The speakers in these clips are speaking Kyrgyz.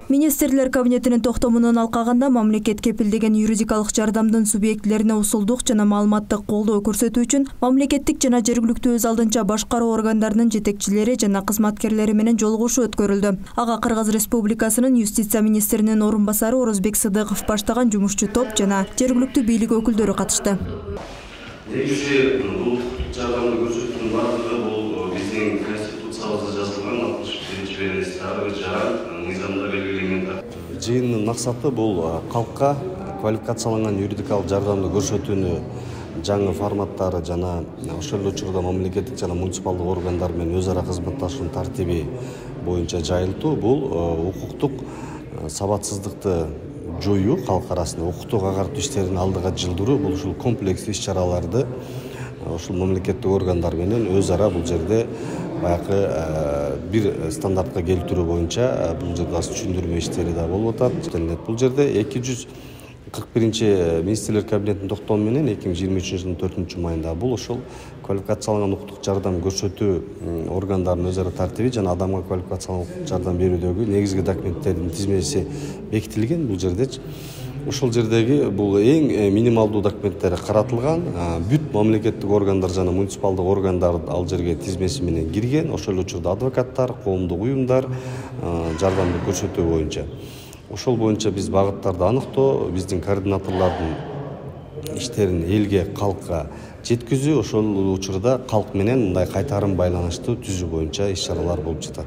Министрлер кабинетинин токтомунун алкагында мамлекет кепилдеген юридикалык жардамдын субъектилерине усулдук жана маалыматтык колдоо көрсөтүү үчүн мамлекеттик жана жергиликтүү өз алдынча башкаруу органдарынын жетекчилери жана кызматкерлери менен жолугушуу өткөрүлдү. Ага Кыргыз Республикасынын юстиция министринин орун басары Орозбек Сыдыков баштаган жумушчу топ жана жергиликтүү бийлик өкүлдөрү катышты. Негизи бул жардамды көрсөтүүнүн бардыгы бул биздин конституциябызда жазылган 61-бенчи статья жаран мыйзамда белгиленген. Жыйындын максаты бул калкка квалификацияланган юридикалык жардамды көрсөтүүнү жаңы форматтары жана ошол эле учурда мамлекеттик жана муниципалдык органдар менен өз ара кызматташуунун тартиби боюнча жайылтуу. Бул укуктук сабатсыздыкты жоюу, калк арасында укуктук агартуу иштерин алдыга жылдыруу, бул ушул комплекстүү иш-чараларды ушул мамлекеттик органдар менен өз ара бул жерде баягы бир стандартка келтирүү боюнча бул жерде түшүндүрмө иштери да болуп атат. Бул жерде 241 министрлер кабинетинин токтому менен 2023 жылдын 4 майында бул ошол квалификацияланган укуктук жардам көрсөтүү органдарынын өз ара тартиби жана адамга квалификацияланган жардам берүүдөгү негизги документтердин тизмеси бекитилген. Бул жерде ошол жердеги бул эң минималдуу документтер каратылган. Бүт мамлекеттик органдар жана муниципалдык органдар ал жерге тизмеси менен кирген. Ошол эле учурда адвокаттар, коомдук уюмдар жардамды көрсөтүү боюнча. Ошол боюнча биз багыттарды аныктоо, биздин координаторлордун иштерин элге, калкка жеткизүү, ошол учурда калк менен мындай кайтарым байланыштуу түзүү боюнча иш-чаралар болуп жатат.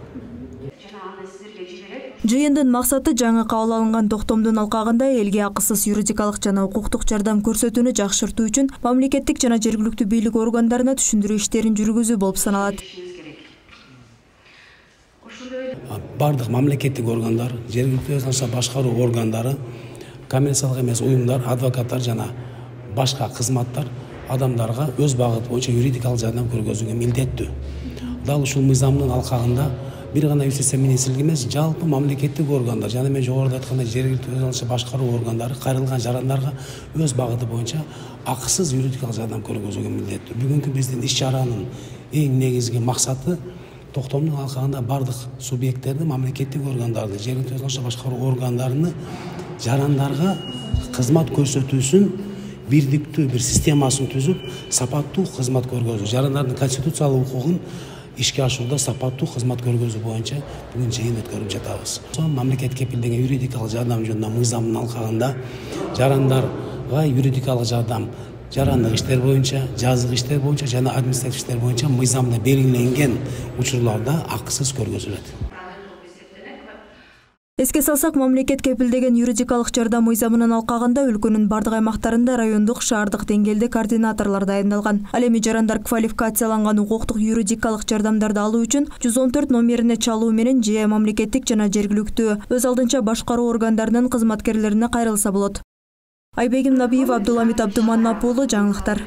Жыйындын максаты жаңы кабыл алынган токтомдун алкагында элге акысыз юридикалык жана укуктук жардам көрсөтүүнү жакшыртуу үчүн мамлекеттик жана жергиликтүү бийлик органдарына түшүндүрүү иштерин жүргүзүү болуп саналат. Бардык мамлекеттик органдар, жергиликтүү өз алдынча башкаруу органдары, коммерциялык эмес уюмдар, адвокаттар жана башка кызматтар адамдарга өз багыты боюнча юридикалык жардам көргөзүүгө милдеттүү. Дал ушул мыйзамдын алкагында бир гана юстиция министрлиги эмес, жалпы мамлекеттик органдар жана мен жогоруда айткандай жергиликтүү өз алдынча башкаруу органдары кайрылган жарандарга өз багыты боюнча акысыз юридикалык жардам көргөзүүгө милдеттүү. Бүгүнкү биздин иш-чаранын эң негизги максаты токтомдун алкагында бардык субъекттерди, мамлекеттик органдарды, жергиликтүү өз алдынча башкаруу органдарыны жарандарга кызмат көрсөтүүсүн бирдиктүү бир системасын түзүп, сапаттуу кызмат көргөзүү, жарандардын конституциялык укугун ишке ашууда сапаттуу кызмат көргөзүү боюнча бүгүн жыйын өткөрүп жатабыз. Мамлекет кепилдеген юридикалык жардам жөнүндө мыйзамдын алкагында жарандарга юридикалык жардам жарандык иштер боюнча, жазык иштер боюнча жана административдик иштер боюнча мыйзамда белгиленген учурларда акысыз көргөзүлөт. Эске салсак, мамлекет кепилдеген юридикалык жардам мыйзамынын алкагында өлкөнүн бардык аймактарында райондук, шаардык деңгээлде координаторлор дайындалган. Ал эми жарандар квалификацияланган укуктук юридикалык жардамдарды алуу үчүн 114 номерине чалуу менен же мамлекеттик жана жергиликтүү өз алдынча башкаруу органдарынын кызматкерлерине кайрылса болот. Айбегим Набиев, Абдуламит Абдуманап уулу, жаңылыктар.